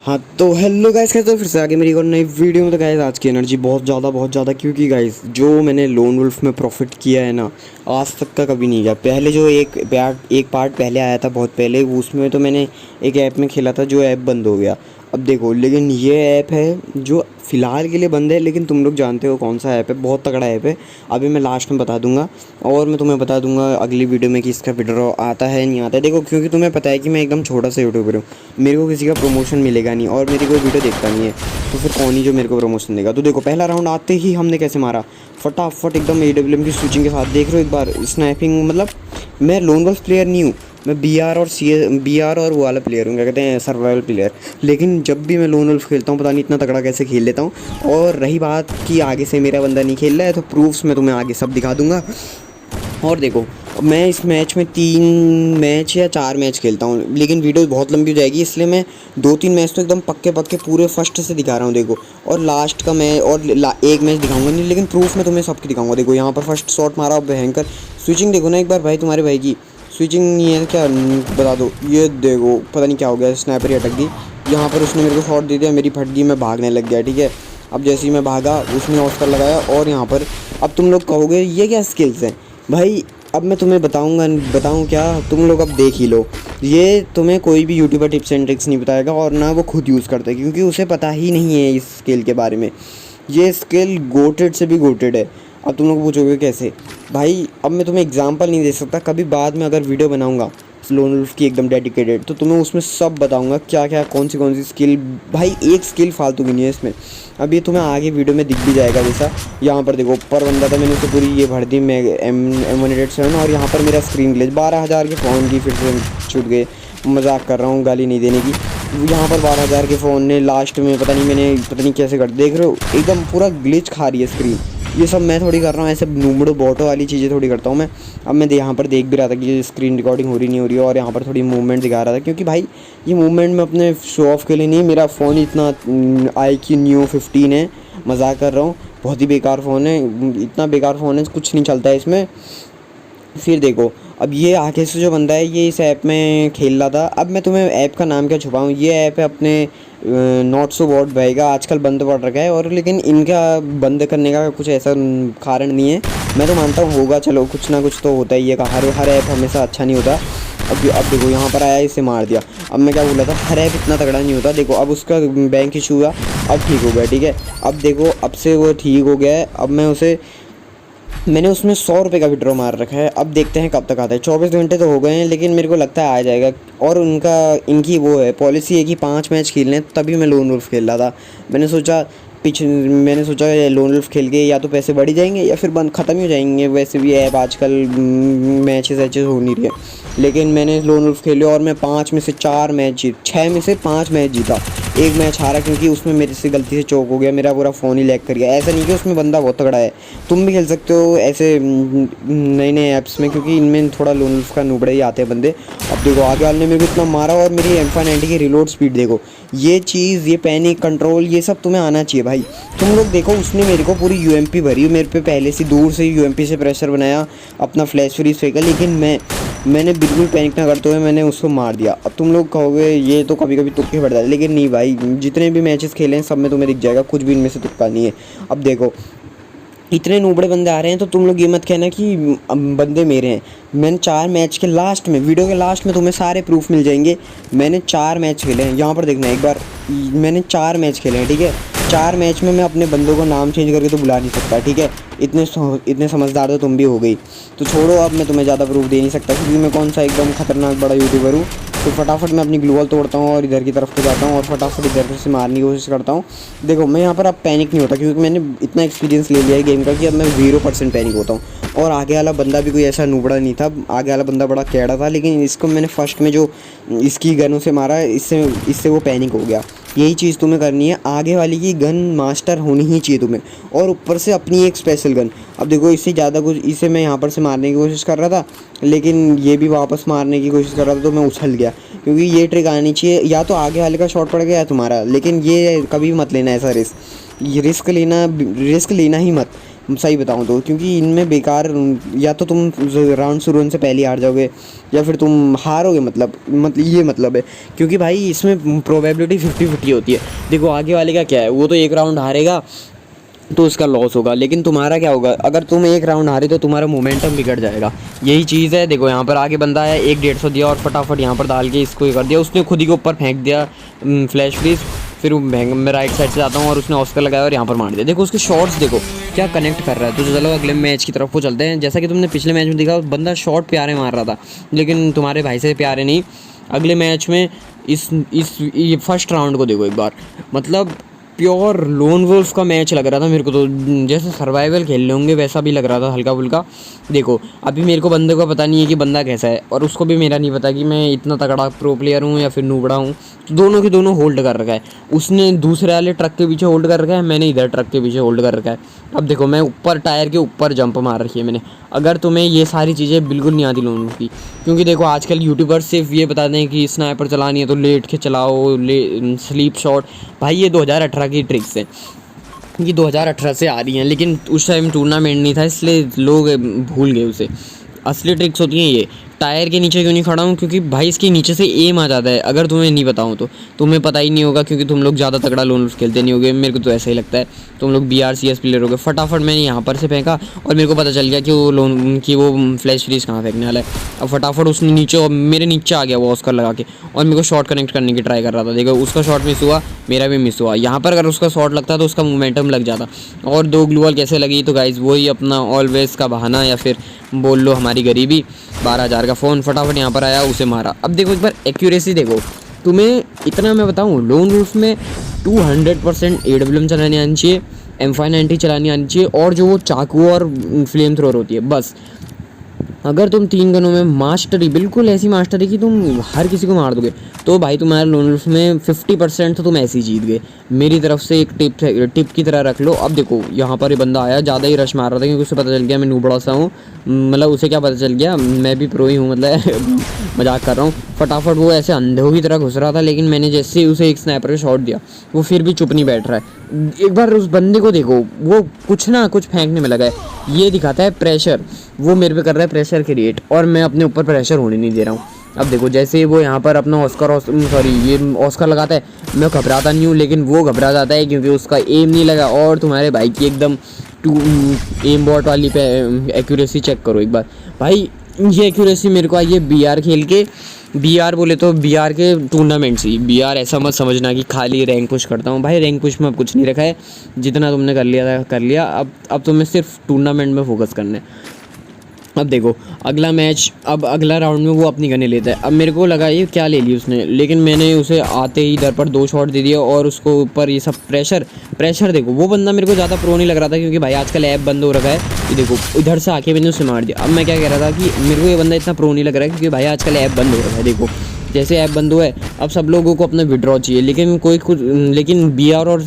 हाँ तो hello guys, कैसे हो? फिर से आगे मेरी एक और नई वीडियो में। तो गाइस आज की एनर्जी बहुत ज़्यादा क्योंकि गाइस जो मैंने लोन वुल्फ में प्रॉफिट किया है ना, आज तक का कभी नहीं किया। पहले जो एक पार्ट पहले आया था बहुत पहले, उसमें तो मैंने एक ऐप में खेला था, जो ऐप बंद हो गया। अब देखो, लेकिन ये ऐप है जो फ़िलहाल के लिए बंद है, लेकिन तुम लोग जानते हो कौन सा ऐप है, बहुत तगड़ा ऐप है। अभी मैं लास्ट में बता दूंगा, और मैं तुम्हें बता दूंगा अगली वीडियो में कि इसका विड्रॉ आता है नहीं आता है। देखो, क्योंकि तुम्हें पता है कि मैं एकदम छोटा सा यूट्यूबर हूँ, मेरे को किसी का प्रमोशन मिलेगा नहीं और मेरी कोई वीडियो देखता नहीं है, तो फिर कौन ही जो मेरे को प्रमोशन देगा। तो देखो, पहला राउंड आते ही हमने कैसे मारा, फटाफट एकदम AWM की स्विचिंग के साथ। देख रहे हो एक बार स्नैपिंग, मतलब मैं लोन वुल्फ प्लेयर नहीं हूँ, मैं BR और वो वाला प्लेयर हूँ, क्या कहते हैं, सर्वाइवल प्लेयर। लेकिन जब भी मैं लोन वुल्फ खेलता हूँ, पता नहीं इतना तगड़ा कैसे खेल लेता हूँ। और रही बात कि आगे से मेरा बंदा नहीं खेल रहा है, तो प्रूफ्स मैं तुम्हें आगे सब दिखा दूँगा। और देखो, मैं इस मैच में 3 मैच या 4 मैच खेलता हूँ, लेकिन वीडियो बहुत लंबी हो जाएगी, इसलिए मैं 2-3 मैच तो एकदम पक्के पूरे फर्स्ट से दिखा रहा हूँ। देखो, और लास्ट का मैं और एक मैच दिखाऊंगा नहीं, लेकिन प्रूफ मैं तुम्हें सबकी दिखाऊंगा। देखो, यहाँ पर फर्स्ट शॉट मारा, भयंकर स्विचिंग। देखो ना एक बार भाई, तुम्हारे भाई की स्विचिंग नहीं है क्या, बता दो। ये देखो, पता नहीं क्या हो गया, स्नैपर ही अटक गई। यहाँ पर उसने मेरे को शॉट दे दिया, मेरी फट गई, मैं भागने लग गया। ठीक है, अब जैसे ही मैं भागा, उसने ऑस्कर लगाया, और यहाँ पर अब तुम लोग कहोगे ये क्या स्किल्स हैं भाई। अब मैं तुम्हें बताऊँ क्या, तुम लोग अब देख ही लो। ये तुम्हें कोई भी यूट्यूबर टिप्स एंड ट्रिक्स नहीं बताएगा, और ना वो खुद यूज़ करता है, क्योंकि उसे पता ही नहीं है इस स्किल के बारे में। ये स्किल गोटेड से भी गोटेड है। अब तुम लोग पूछोगे कैसे भाई, अब मैं तुम्हें एग्जांपल नहीं दे सकता। कभी बाद में अगर वीडियो बनाऊंगा लोन वुल्फ की एकदम डेडिकेटेड, तो तुम्हें उसमें सब बताऊंगा क्या क्या कौन सी स्किल। भाई एक स्किल फालतू की नहीं है इसमें। अब ये तुम्हें आगे वीडियो में दिख भी जाएगा। जैसा यहाँ पर देखो, ऊपर बंदा था, मैंने उसे पूरी ये भर दी, मैं M187। और यहाँ पर मेरा स्क्रीन ग्लिच, 12,000 के फ़ोन की फिर से छूट गए। मजाक कर रहा हूँ, गाली नहीं देने की। यहाँ पर 12,000 के फ़ोन ने लास्ट में पता नहीं कैसे कर, देख रहे हो एकदम पूरा ग्लिच खा रही है स्क्रीन। ये सब मैं थोड़ी कर रहा हूँ, ऐसे नूबड़ो बोटो वाली चीज़ें थोड़ी करता हूँ मैं। अब मैं यहाँ पर देख भी रहा था कि ये स्क्रीन रिकॉर्डिंग हो रही नहीं हो रही है, और यहाँ पर थोड़ी मूवमेंट दिखा रहा था, क्योंकि भाई ये मूवमेंट में अपने शो ऑफ के लिए नहीं, मेरा फ़ोन इतना iQOO Neo 15 है, मजाक कर रहा हूँ, बहुत ही बेकार फ़ोन है, इतना बेकार फ़ोन है, कुछ नहीं चलता है इसमें। फिर देखो, अब ये आगे से जो बंदा है, ये इस ऐप में खेल रहा था। अब मैं तुम्हें ऐप का नाम क्या छुपाऊँ, ये ऐप है अपने नॉट सो वॉट भाई का, आजकल बंद पड़ रखा है, और लेकिन इनका बंद करने का कुछ ऐसा कारण नहीं है। मैं तो मानता हूँ होगा, चलो कुछ ना कुछ तो होता ही है, हर ऐप हमेशा अच्छा नहीं होता। अब देखो, यहाँ पर आया, इसे मार दिया। अब मैं क्या बोला था, हर ऐप इतना तगड़ा नहीं होता। देखो, अब उसका बैंक इशू हुआ, अब ठीक हो गया। ठीक है, अब देखो, अब से वो ठीक हो गया है। अब मैंने उसमें 100 रुपये का विड्रॉ मार रखा है। अब देखते हैं कब तक आता है। 24 घंटे तो हो गए हैं, लेकिन मेरे को लगता है आ जाएगा। और इनकी वो है पॉलिसी है कि 5 मैच खेलने, तभी मैं लोन वुल्फ खेल रहा था। मैंने सोचा लोन वुल्फ खेल के या तो पैसे बढ़ ही जाएंगे, या फिर बंद ख़त्म ही हो जाएंगे। वैसे भी ऐप आजकल मैचेस हो नहीं रही है। लेकिन मैंने लोन वुल्फ खेले, और मैं 5 में से 4 मैच 6 में से 5 मैच जीता। एक मैच हारा, क्योंकि उसमें मेरे से गलती से चौक हो गया, मेरा पूरा फ़ोन ही लैग कर गया। ऐसा नहीं कि उसमें बंदा बहुत तगड़ा है, तुम भी खेल सकते हो ऐसे नए नए ऐप्स में, क्योंकि इनमें थोड़ा लोन वुल्फ का नुबड़े ही आते हैं बंदे। अब देखो, आगे वाले ने मेरे को इतना मारा, और मेरी M590 की रिलोड स्पीड देखो। ये चीज़, ये पैनिक कंट्रोल, ये सब तुम्हें आना चाहिए भाई। तुम लोग देखो, उसने मेरे को पूरी UMP भरी, मेरे पे पहले से दूर से UMP से प्रेशर बनाया, अपना फ्लैश फ्रीज फेंका, लेकिन मैंने बिल्कुल पैनिक ना करते हुए मैंने उसको मार दिया। अब तुम लोग कहोगे ये तो कभी कभी तुक्के पड़ जाते, लेकिन नहीं भाई, जितने भी मैचेस खेले हैं सब में तुम्हें दिख जाएगा, कुछ भी इनमें से तुक्का नहीं है। अब देखो, इतने नूबड़े बंदे आ रहे हैं, तो तुम लोग ये मत कहना कि बंदे मेरे हैं। मैंने 4 मैच के लास्ट में, वीडियो के लास्ट में तुम्हें सारे प्रूफ मिल जाएंगे। मैंने 4 मैच खेले हैं, यहाँ पर देखना एक बार, मैंने 4 मैच खेले हैं। ठीक है, 4 मैच में मैं अपने बंदों को नाम चेंज करके तो बुला नहीं सकता। ठीक है, इतने समझदार तो तुम भी हो गई। तो छोड़ो, अब मैं तुम्हें ज़्यादा प्रूफ दे नहीं सकता, क्योंकि मैं कौन सा एकदम खतरनाक बड़ा यूट्यूबर हूँ। तो फटाफट मैं अपनी ग्लूवॉल तोड़ता हूँ, और इधर की तरफ को जाता हूँ, और फटाफट इधर से मारने की कोशिश करता हूँ। देखो, मैं यहाँ पर अब पैनिक नहीं होता, क्योंकि मैंने इतना एक्सपीरियंस ले लिया है गेम का कि अब मैं 0% पैनिक होता हूँ। और आगे वाला बंदा भी कोई ऐसा नूबड़ा नहीं था, आगे वाला बंदा बड़ा कैड़ा था, लेकिन इसको मैंने फर्स्ट में जो इसकी गनों से मारा, इससे वो पैनिक हो गया। यही चीज़ तुम्हें करनी है, आगे वाली की गन मास्टर होनी ही चाहिए तुम्हें, और ऊपर से अपनी एक स्पेशल गन। अब देखो, इससे ज़्यादा कुछ, इसे मैं यहाँ पर से मारने की कोशिश कर रहा था, लेकिन ये भी वापस मारने की कोशिश कर रहा था, तो मैं उछल गया। क्योंकि ये ट्रिक आनी चाहिए, या तो आगे वाले का शॉट पड़ गया तुम्हारा, लेकिन ये कभी मत लेना ऐसा रिस्क। ये रिस्क लेना ही मत। सही बताऊँ तो, क्योंकि इनमें बेकार, या तो तुम राउंड शुरू होने से पहले हार जाओगे या फिर तुम हारोगे, मतलब ये मतलब है। क्योंकि भाई इसमें प्रोबेबिलिटी 50-50 होती है। देखो आगे वाले का क्या है, वो तो एक राउंड हारेगा तो उसका लॉस होगा, लेकिन तुम्हारा क्या होगा, अगर तुम एक राउंड हारे तो तुम्हारा मोमेंटम बिगड़ जाएगा। यही चीज़ है। देखो यहाँ पर आगे बंदा है, 1-150 दिया और फटाफट यहाँ पर डाल के इसको ये कर दिया, उसने खुद ही के ऊपर फेंक दिया फ्लैश फ्रीज। फिर मैं राइट साइड से जाता हूँ और उसने ऑस्कर लगाया और यहाँ पर मार दिया। देखो उसके शॉट्स देखो क्या कनेक्ट कर रहा है। तो चलो अगले मैच की तरफ को चलते हैं। जैसा कि तुमने पिछले मैच में देखा, बंदा शॉट प्यारे मार रहा था, लेकिन तुम्हारे भाई से प्यारे नहीं। अगले मैच में ये फर्स्ट राउंड को देखो एक बार, मतलब प्योर लोन वुल्फ का मैच लग रहा था मेरे को तो, जैसे सर्वाइवल खेल रहे होंगे वैसा भी लग रहा था हल्का फुल्का। देखो अभी मेरे को बंदे का पता नहीं है कि बंदा कैसा है, और उसको भी मेरा नहीं पता कि मैं इतना तगड़ा प्रो प्लेयर हूँ या फिर नूबड़ा हूँ। तो दोनों के दोनों होल्ड कर रखा है। उसने दूसरे वाले ट्रक के पीछे होल्ड कर रखा है, मैंने इधर ट्रक के पीछे होल्ड कर रखा है। अब देखो मैं ऊपर टायर के ऊपर जंप मार रखी है मैंने। अगर तुम्हें ये सारी चीज़ें बिल्कुल नहीं आती लोन की, क्योंकि देखो आजकल यूट्यूबर्स सिर्फ ये बताते हैं कि स्नाइपर चलानी है तो लेट के चलाओ, स्लीप शॉट। भाई ये 2018 की ट्रिक्स है, ये 2018 से आ रही हैं, लेकिन उस टाइम टूर्नामेंट नहीं था इसलिए लोग भूल गए उसे। असली ट्रिक्स होती हैं ये। टायर के नीचे क्यों नहीं खड़ा हूँ, क्योंकि भाई इसके नीचे से एम आ जाता है। अगर तुम्हें नहीं बताऊँ तो तुम्हें पता ही नहीं होगा, क्योंकि तुम लोग ज़्यादा तगड़ा लोन खेलते नहीं होगे, मेरे को तो ऐसा ही लगता है। तुम लोग BRCS प्लेयर हो गए। फटाफट मैंने यहाँ पर से फेंका और मेरे को पता चल गया कि वो फ्लैश फ्रीज कहाँ फेंकने वाला है। अब फटाफट उसने नीचे मेरे नीचे आ गया वो ऑस्कर लगा के, और मेरे को शॉट कनेक्ट करने की ट्राई कर रहा था। देखो उसका शॉट मिस हुआ, मेरा भी मिस हुआ। यहाँ पर अगर उसका शॉट लगता तो उसका मोमेंटम लग जाता। और 2 ग्लू वॉल कैसे लगी, तो गाइज वही अपना ऑलवेज का बहाना, या फिर बोल लो हमारी गरीबी। 12,000 का फ़ोन, फटाफट यहाँ पर आया, उसे मारा। अब देखो एक बार एक्यूरेसी देखो। तुम्हें इतना मैं बताऊँ, लोन वुल्फ में 200% AWM चलानी आनी चाहिए, M590 चलानी आनी चाहिए, और जो वो चाकू और फ्लेम थ्रोअर होती है बस। अगर तुम 3 गनों में मास्टरी, बिल्कुल ऐसी मास्टरी कि तुम हर किसी को मार दोगे, तो भाई तुम्हारे लोन वुल्फ में 50% तो तुम ऐसे ही जीत गए। मेरी तरफ से एक टिप की तरह रख लो। अब देखो यहाँ पर ये बंदा आया, ज़्यादा ही रश मार रहा था, क्योंकि उसे पता चल गया मैं नूबड़ा सा हूँ। मतलब उसे क्या पता चल गया, मैं भी प्रो ही हूँ, मतलब मजाक कर रहा हूँ। फटाफट वो ऐसे अंधों की तरह घुस रहा था, लेकिन मैंने जैसे ही उसे एक स्नैपर का शॉट दिया, वो फिर भी चुप नहीं बैठ रहा है। एक बार उस बंदे को देखो, वो कुछ ना कुछ फेंकने में लगा है। ये दिखाता है प्रेशर, वो मेरे पे कर रहा है प्रेशर क्रिएट, और मैं अपने ऊपर प्रेशर होने नहीं दे रहा हूँ। अब देखो जैसे वो यहाँ पर अपना ये ऑस्कर लगाता है, मैं घबराता नहीं हूँ, लेकिन वो घबरा जाता है क्योंकि उसका एम नहीं लगा। और तुम्हारे भाई की एकदम एम बॉट वाली पे एक्यूरेसी चेक करो एक बार। भाई ये एक्यूरेसी मेरे को आई है BR खेल के। BR बोले तो BR के टूर्नामेंट्स ही। BR ऐसा मत समझना कि खाली रैंक पुश करता हूँ, भाई रैंक पुश में अब कुछ नहीं रखा है। जितना तुमने कर लिया था कर लिया, अब तुम्हें सिर्फ टूर्नामेंट में फोकस करना है। अब देखो अगला मैच, अब अगला राउंड में वो अपनी गने लेता है। अब मेरे को लगा ये क्या ले ली उसने, लेकिन मैंने उसे आते ही इधर पर 2 शॉट दे दिया, और उसको ऊपर ये सब प्रेशर देखो। वो बंदा मेरे को ज़्यादा प्रो नहीं लग रहा था, क्योंकि भाई आजकल ऐप बंद हो रखा है। ये देखो इधर से आके मैंने उसे मार दिया। अब मैं क्या कह रहा था कि मेरे को ये बंदा इतना प्रो नहीं लग रहा है, क्योंकि भाई आजकल ऐप बंद हो रखा है। देखो जैसे ऐप बंद हुआ है, अब सब लोगों को अपना विड्रॉ चाहिए, लेकिन BR और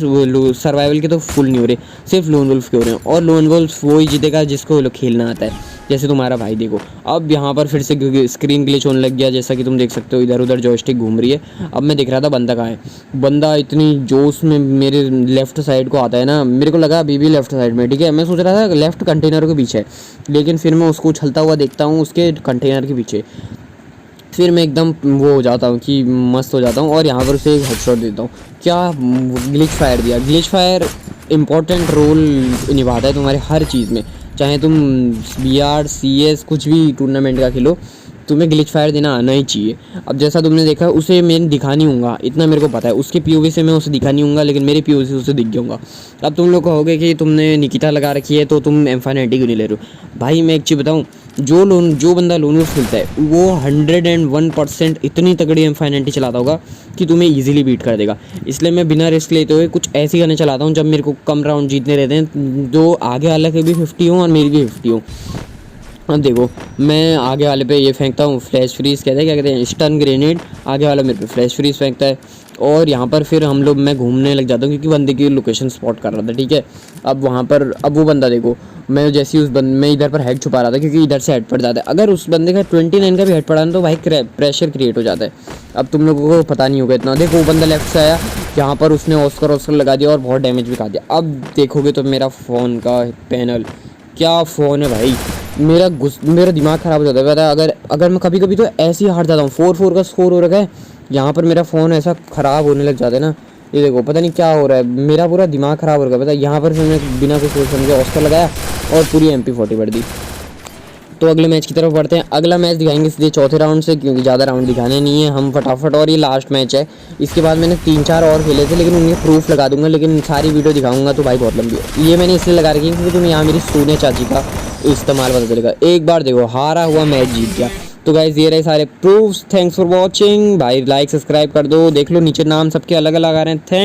सर्वाइवल के तो फुल नहीं हो रहे, सिर्फ लोन वुल्फ के हो रहे हैं। और लोन वुल्फ वही जीतेगा जिसको खेलना आता है, जैसे तुम्हारा भाई। देखो अब यहाँ पर फिर से स्क्रीन ग्लिच होने लग गया, जैसा कि तुम देख सकते हो इधर उधर जॉयस्टिक घूम रही है। अब मैं देख रहा था बंदा कहाँ है। बंदा इतनी जोश में मेरे लेफ्ट साइड को आता है ना, मेरे को लगा अभी भी लेफ्ट साइड में, ठीक है। मैं सोच रहा था लेफ्ट कंटेनर के पीछे, लेकिन फिर मैं उसको उछलता हुआ देखता हूँ उसके कंटेनर के पीछे। फिर मैं एकदम वो हो जाता हूँ कि मस्त हो जाता हूँ, और यहाँ पर उसे एक हेडशॉट देता हूँ। क्या ग्लिच फायर दिया। ग्लिच फायर इंपॉर्टेंट रोल निभाता है तुम्हारे हर चीज़ में, चाहे तुम BR CS कुछ भी टूर्नामेंट का खेलो, तुम्हें ग्लिच फायर देना आना ही चाहिए। अब जैसा तुमने देखा, उसे मैं दिखा नहीं हूँगा, इतना मेरे को पता है। उसके POV से मैं उसे दिखा नहीं हूँगा, लेकिन मेरे POV से उसे दिख गया। अब तुम लोग कहोगे कि तुमने निकिता लगा रखी है तो तुम M590 क्यों नहीं ले रहे हो। भाई मैं एक चीज़ बताऊँ, जो बंदा लोन वुल्फ खेलता है वो 101% इतनी तगड़ी M590 चलाता होगा कि तुम्हें ईजिली बीट कर देगा। इसलिए मैं बिना रिस्क लेते हुए कुछ ऐसी गनें चलाता हूँ जब मेरे को कम राउंड जीतने रहते हैं, जो आगे वाला के भी 50 हो और मेरी भी 50 हो। अब देखो मैं आगे वाले पे ये फेंकता हूँ, फ्लैश फ्रीज कहते हैं, क्या कहते हैं, स्टन ग्रेनेड। आगे वाला मेरे पे फ्लैश फ्रीज फेंकता है और यहाँ पर फिर हम लोग, मैं घूमने लग जाता हूँ क्योंकि बंदे की लोकेशन स्पॉट कर रहा था, ठीक है। अब वहाँ पर अब वो बंदा देखो, मैं जैसे ही मैं इधर पर हेड छुपा रहा था क्योंकि इधर से हेड पड़ जाता है। अगर उस बंदे का 29 का भी हेड पड़ा ना तो भाई प्रेशर क्रिएट हो जाता है। अब तुम लोगों को पता नहीं होगा इतना। देखो वो बंदा लेफ्ट से आया, यहाँ पर उसने ऑस्कर लगा दिया और बहुत डैमेज भी खा दिया। अब देखोगे तो मेरा फ़ोन का पैनल, क्या फ़ोन है भाई, मेरा दिमाग ख़राब हो जाता है। पता है अगर मैं कभी कभी तो ऐसे ही हार जाता हूँ। 4-4 का स्कोर हो रखा है, यहाँ पर मेरा फ़ोन ऐसा ख़राब होने लग जाता है ना। ये देखो पता नहीं क्या हो रहा है, मेरा पूरा दिमाग ख़राब हो रखा है। पता है यहाँ पर फिर मैंने बिना कुछ सोच समझे ऑस्कर लगाया और पूरी MP40 बढ़ दी। तो अगले मैच की तरफ बढ़ते हैं। अगला मैच दिखाएंगे सीधे चौथे राउंड से, क्योंकि ज़्यादा राउंड दिखाने नहीं है हम फटाफट, और ये लास्ट मैच है। इसके बाद मैंने 3-4 और खेले थे लेकिन उनके प्रूफ लगा दूंगा, लेकिन सारी वीडियो दिखाऊंगा तो भाई बहुत लंबी है। ये मैंने इसलिए लगा रखी है क्योंकि तुम्हें यहाँ मेरी सोनिया चाची का इस्तेमाल पता चलेगा। एक बार देखो हारा हुआ मैच जीत गया। तो गाइस ये रहे सारे प्रूफ्स। थैंक्स फॉर वॉचिंग भाई, लाइक सब्सक्राइब कर दो, देख लो नीचे नाम सबके अलग अलग आ रहे हैं। थैंक